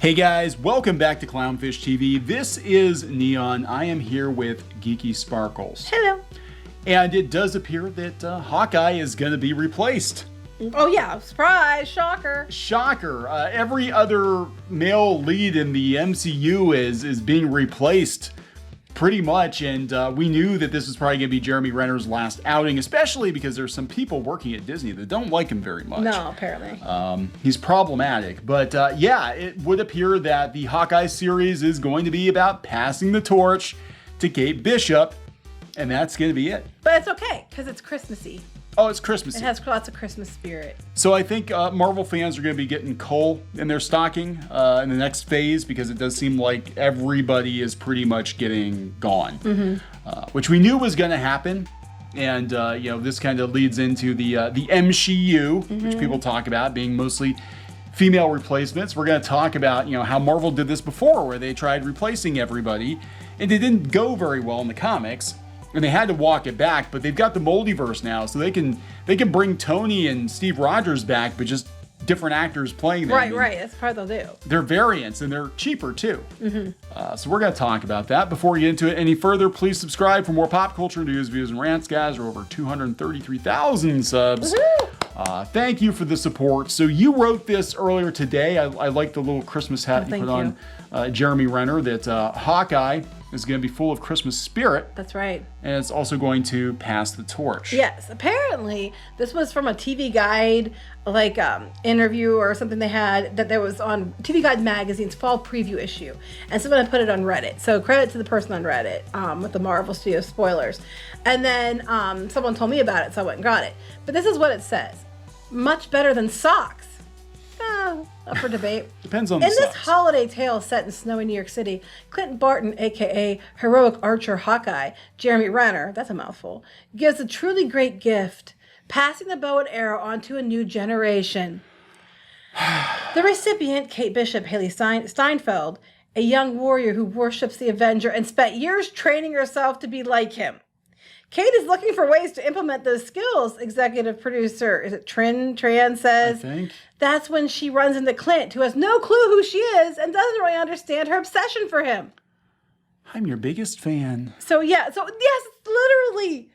Hey guys, welcome back to Clownfish TV. This is Neon. I am here with Geeky Sparkles. Hello. And it does appear that Hawkeye is going to be replaced. Oh yeah, surprise, shocker. Shocker. Every other male lead in the MCU is being replaced pretty much, and we knew that this was probably going to be Jeremy Renner's last outing, especially because there's some people working at Disney that don't like him very much. No, apparently. He's problematic, but yeah, it would appear that the Hawkeye series is going to be about passing the torch to Kate Bishop, and that's going to be it. But it's okay, because it's Christmassy. Oh, it's Christmas. It has lots of Christmas spirit. So I think Marvel fans are going to be getting coal in their stocking in the next phase, because it does seem like everybody is pretty much getting gone, which we knew was going to happen. And this kind of leads into the MCU, which people talk about being mostly female replacements. We're going to talk about how Marvel did this before, where they tried replacing everybody, and it didn't go very well in the comics. And they had to walk it back, but they've got the multiverse now, so they can bring Tony and Steve Rogers back, but just different actors playing them. Right. That's part they'll do. They're variants, and they're cheaper too. So we're going to talk about that. Before we get into it any further, please subscribe for more pop culture news, views, and rants, guys. We're over 233,000 subs. Thank you for the support. So you wrote this earlier today. I like the little Christmas hat you put on Jeremy Renner, that Hawkeye is going to be full of Christmas spirit. That's right. And it's also going to pass the torch. Yes. Apparently, this was from a TV Guide, interview or something they had that there was on TV Guide magazine's fall preview issue. And someone had put it on Reddit. So credit to the person on Reddit with the Marvel Studios spoilers. And then someone told me about it, so I went and got it. But this is what it says. Much better than socks. Up for debate. Depends on the In this socks. holiday tale set in snowy New York City, Clinton Barton, a.k.a. heroic archer Hawkeye, Jeremy Renner, that's a mouthful, gives a truly great gift, passing the bow and arrow on to a new generation. The recipient, Kate Bishop Haley Steinfeld, a young warrior who worships the Avenger and spent years training herself to be like him. Kate is looking for ways to implement those skills, executive producer, is it Tran says. I think. That's when she runs into Clint, who has no clue who she is and doesn't really understand her obsession for him. I'm your biggest fan. So yes, it's literally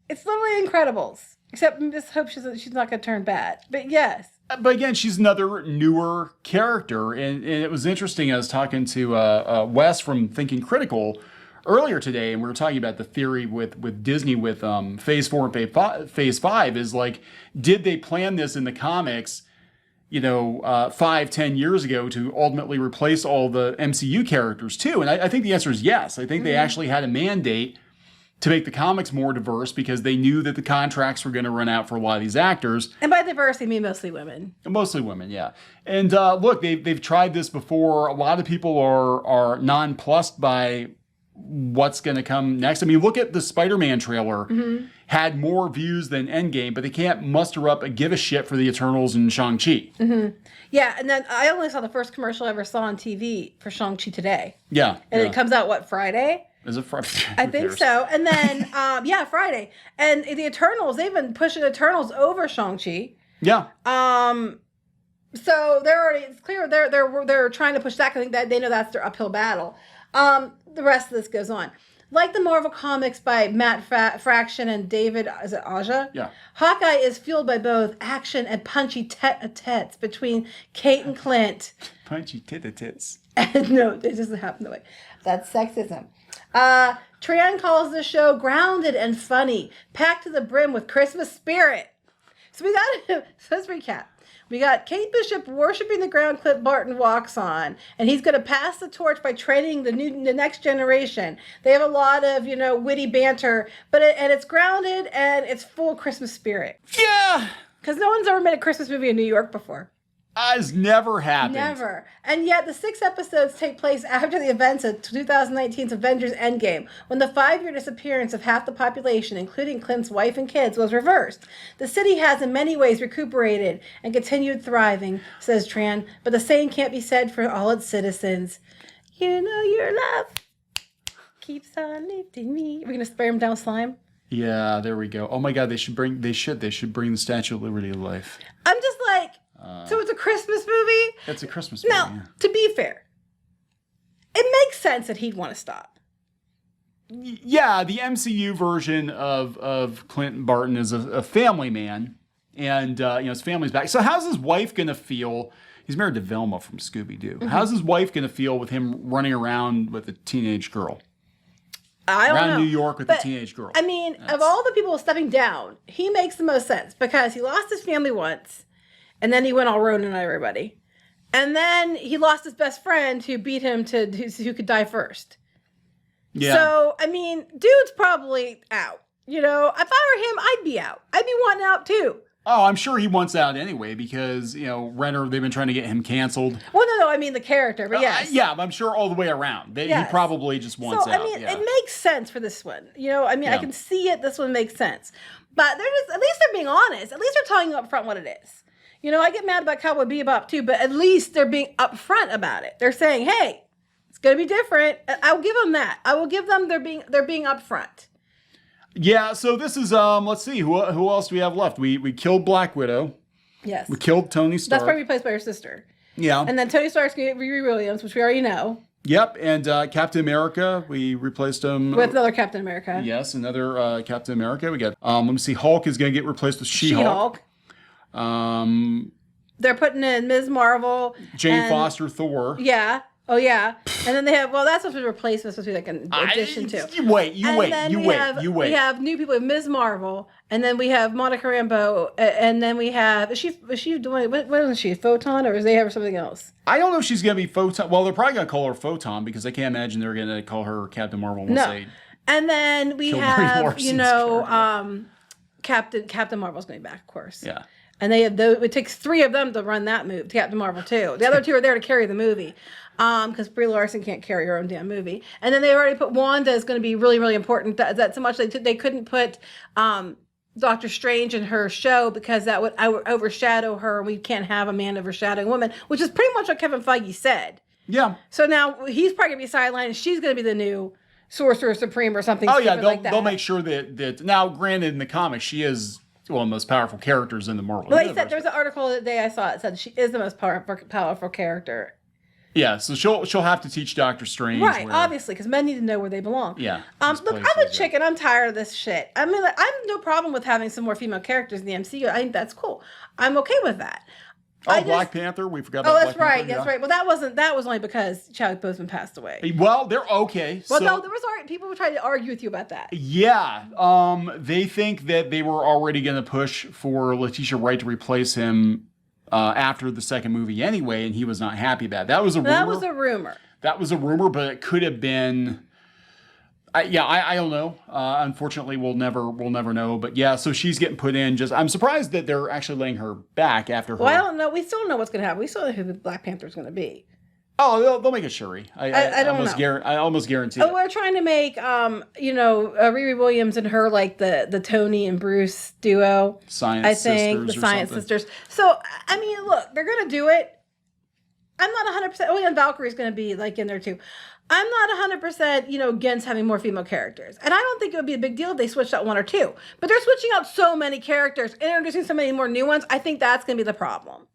Incredibles. Except just hope she's not going to turn bad. But yes. But again, she's another newer character, and it was interesting. I was talking to Wes from Thinking Critical earlier today, and we were talking about the theory with Disney with Phase 4 and Phase 5 is like, did they plan this in the comics, 5-10 years ago to ultimately replace all the MCU characters too? And I think the answer is yes. I think they actually had a mandate to make the comics more diverse because they knew that the contracts were going to run out for a lot of these actors. And by diverse, I mean mostly women. Mostly women, yeah. And look, they've tried this before. A lot of people are nonplussed by what's going to come next. I mean, look at the Spider-Man trailer. Had more views than Endgame, but they can't muster up a give a shit for the Eternals and Shang-Chi. Yeah, and then I only saw the first commercial I ever saw on TV for Shang-Chi today. Yeah. And it comes out, Friday? Is it Friday? I think so. And then, Friday. And the Eternals, they've been pushing Eternals over Shang-Chi. Yeah. So it's clear they're trying to push that. I think that they know that's their uphill battle. The rest of this goes on. Like the Marvel Comics by Matt Fraction and David, is it Aja? Yeah. Hawkeye is fueled by both action and punchy tete-a-tetes between Kate and Clint. Punchy tete-a-tetes. No, it doesn't happen that way. That's sexism. Tran calls the show grounded and funny, packed to the brim with Christmas spirit. So let's recap. We got Kate Bishop worshiping the ground Clint Barton walks on, and he's going to pass the torch by training the next generation. They have a lot of, witty banter, but it's grounded and it's full Christmas spirit. Yeah. Because no one's ever made a Christmas movie in New York before. Has never happened. Never. And yet the 6 episodes take place after the events of 2019's Avengers Endgame, when the 5-year disappearance of half the population, including Clint's wife and kids, was reversed. The city has in many ways recuperated and continued thriving, says Tran, but the same can't be said for all its citizens. Your love keeps on lifting me. We're going to spray him down slime? Yeah, there we go. Oh my God, they should bring the Statue of Liberty to life. I'm just like, So it's a Christmas movie? It's a Christmas movie. Now, to be fair, it makes sense that he'd want to stop. Yeah, the MCU version of Clinton Barton is a family man, and his family's back. So how's his wife gonna feel? He's married to Velma from Scooby-Doo. Mm-hmm. How's his wife gonna feel with him running around with a teenage girl? I don't know. Around New York with a teenage girl. I mean, of all the people stepping down, he makes the most sense because he lost his family once, and then he went all Ronin on everybody. And then he lost his best friend who beat him to who could die first. Yeah. So, I mean, dude's probably out. You know, if I were him, I'd be out. I'd be wanting out too. Oh, I'm sure he wants out anyway because, Renner, they've been trying to get him canceled. Well, no, I mean the character, but yes. Yeah, I'm sure all the way around. Yes. He probably just wants out. I mean, it makes sense for this one. I can see it. This one makes sense. But at least they're being honest. At least they're telling you up front what it is. I get mad about Cowboy Bebop too, but at least they're being upfront about it. They're saying, hey, it's going to be different. I'll give them that. I will give them they're being upfront. Yeah, so this is let's see who else do we have left? We killed Black Widow. Yes. We killed Tony Stark. That's probably replaced by her sister. Yeah. And then Tony Stark's going to get Riri Williams, which we already know. Yep, and Captain America, we replaced him with another Captain America. Yes, another Captain America. We got let me see, Hulk is going to get replaced with She-Hulk. They're putting in Ms. Marvel. Jane Foster, Thor. Yeah. Oh, yeah. And then they have, that's supposed to be replaced. That's supposed to be like an addition to. You wait. We have new people with Ms. Marvel. And then we have Monica Rambeau. And then we have, is she doing, what is she, Photon? Or is they have something else? I don't know if she's going to be Photon. Well, they're probably going to call her Photon because I can't imagine they're going to call her Captain Marvel. And then we have, Captain Marvel's going to be back, of course. Yeah. And it takes 3 of them to run that movie, Captain Marvel too. The other 2 are there to carry the movie. Because Brie Larson can't carry her own damn movie. And then they've already put Wanda is going to be really, really important. That so much they couldn't put Doctor Strange in her show because that would overshadow her. We can't have a man overshadowing a woman, which is pretty much what Kevin Feige said. Yeah. So now he's probably going to be sidelined and she's going to be the new Sorcerer Supreme or something. Oh, yeah. They'll make sure that. Now, granted, in the comics, she is one of the most powerful characters in the Marvel universe. They said, there was an article the day I saw it said she is the most powerful character. Yeah, so she'll have to teach Doctor Strange. Right, obviously, because men need to know where they belong. Yeah. Look, I'm a chick and I'm tired of this shit. I mean, I have no problem with having some more female characters in the MCU. I think that's cool. I'm okay with that. Black Panther. We forgot about that's Black right. Panther. That's right. Well, that was only because Chadwick Boseman passed away. Well, they're okay. Well, no, there was people were trying to argue with you about that. Yeah. They think that they were already going to push for Letitia Wright to replace him after the second movie anyway, and he was not happy about it. That was a rumor. That was a rumor, but it could have been. I don't know. Unfortunately, we'll never know. But yeah, so she's getting put in. I'm surprised that they're actually letting her back after her. Well, I don't know. We still don't know what's going to happen. We still don't know who the Black Panther is going to be. Oh, they'll make it Shuri. I don't know. I almost guarantee. Oh, we're trying to make Riri Williams and her like the Tony and Bruce duo. Science Sisters. So I mean, look, they're gonna do it. I'm not 100%. Oh, and Valkyrie's gonna be like in there too. I'm not 100%, against having more female characters, and I don't think it would be a big deal if they switched out 1 or 2. But they're switching out so many characters, introducing so many more new ones. I think that's gonna be the problem.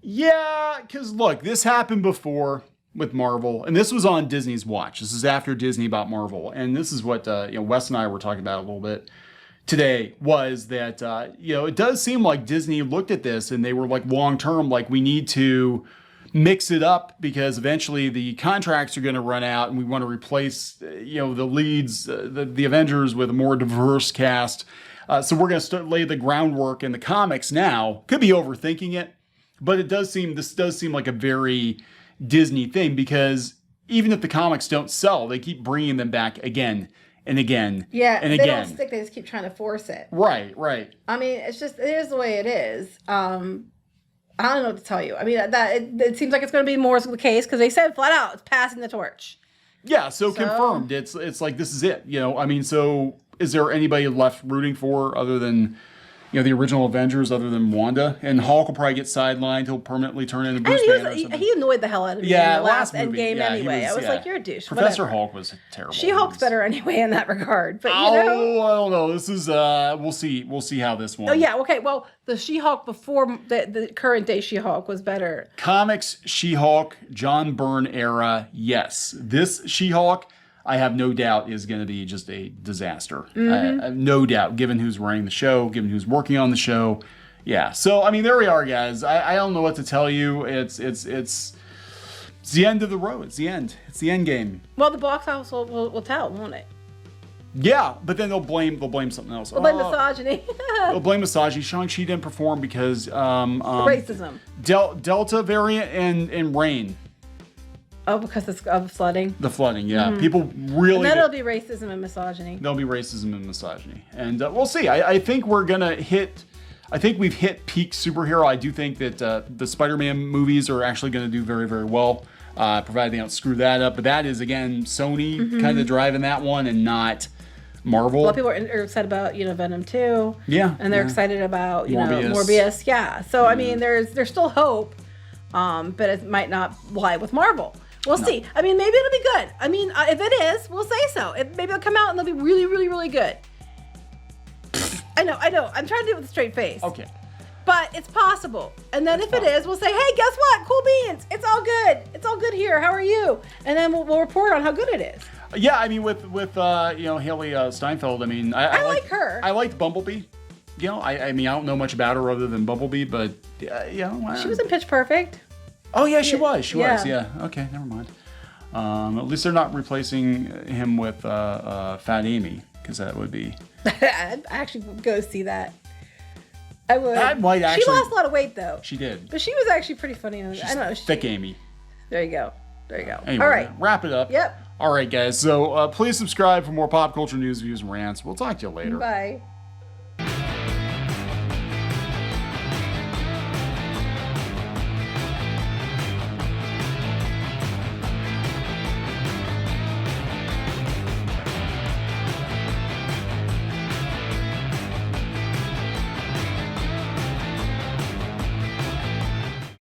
Yeah, because look, this happened before with Marvel, and this was on Disney's watch. This is after Disney bought Marvel, and this is what Wes and I were talking about a little bit today. Was that it does seem like Disney looked at this and they were like long term, like we need to mix it up because eventually the contracts are going to run out, and we want to replace the leads, the Avengers with a more diverse cast. So we're going to lay the groundwork in the comics now. Could be overthinking it. But this does seem like a very Disney thing because even if the comics don't sell, they keep bringing them back again and again. Yeah, and they don't stick. They just keep trying to force it. Right. I mean, it is the way it is. I don't know what to tell you. I mean, it seems like it's going to be more the case because they said flat out it's passing the torch. Yeah, so confirmed. It's like this is it. I mean, so is there anybody left rooting for other than the original Avengers other than Wanda. And Hulk will probably get sidelined. He'll permanently turn into Bruce Banner or something. He annoyed the hell out of me in the last Endgame anyway. I was like, you're a douche. Professor Hulk was terrible. She-Hulk's better anyway in that regard. But I don't know. This is we'll see. We'll see how this one. Oh yeah, okay. Well, the She-Hulk before the current day She-Hulk was better. Comics She-Hulk, John Byrne era, yes. This She-Hulk, I have no doubt, is going to be just a disaster. No doubt, given who's running the show, given who's working on the show. Yeah. So I mean, there we are, guys. I don't know what to tell you. It's the end of the road. It's the end. It's the end game. Well, the box office will tell, won't it? Yeah, but then they'll blame something else. They'll blame misogyny. They'll blame misogyny. Shang-Chi didn't perform because racism. Delta variant and rain. Oh, because of flooding. The flooding, yeah. People really. And then it'll be racism and misogyny. There'll be racism and misogyny, and we'll see. I think we're gonna hit. I think we've hit peak superhero. I do think that the Spider-Man movies are actually going to do very, very well, provided they don't screw that up. But that is, again, Sony kind of driving that one and not Marvel. A lot of people are excited about, Venom 2. Yeah. And they're excited about, Morbius. Morbius. Yeah. So, I mean, there's still hope, but it might not lie with Marvel. We'll see. I mean, maybe it'll be good. I mean, if it is, we'll say so. Maybe it'll come out and they'll be really, really, really good. I know. I'm trying to do it with a straight face. Okay. But it's possible. And then if it is, we'll say, hey, guess what? Cool beans. It's all good. It's all good here. How are you? And then we'll report on how good it is. Yeah, I mean, with Haley Steinfeld, I mean, I like her. I liked Bumblebee. I mean, I don't know much about her other than Bumblebee, but, She was in Pitch Perfect. Oh, yeah, she was. She was, yeah. Okay, never mind. At least they're not replacing him with Fat Amy, because that would be... I'd actually go see that. I would. That might actually... She lost a lot of weight, though. She did. But she was actually pretty funny. She's I don't know. thick Amy. There you go. Anyway, all right. Wrap it up. Yep. All right, guys. So please subscribe for more pop culture news, views, and rants. We'll talk to you later. Bye.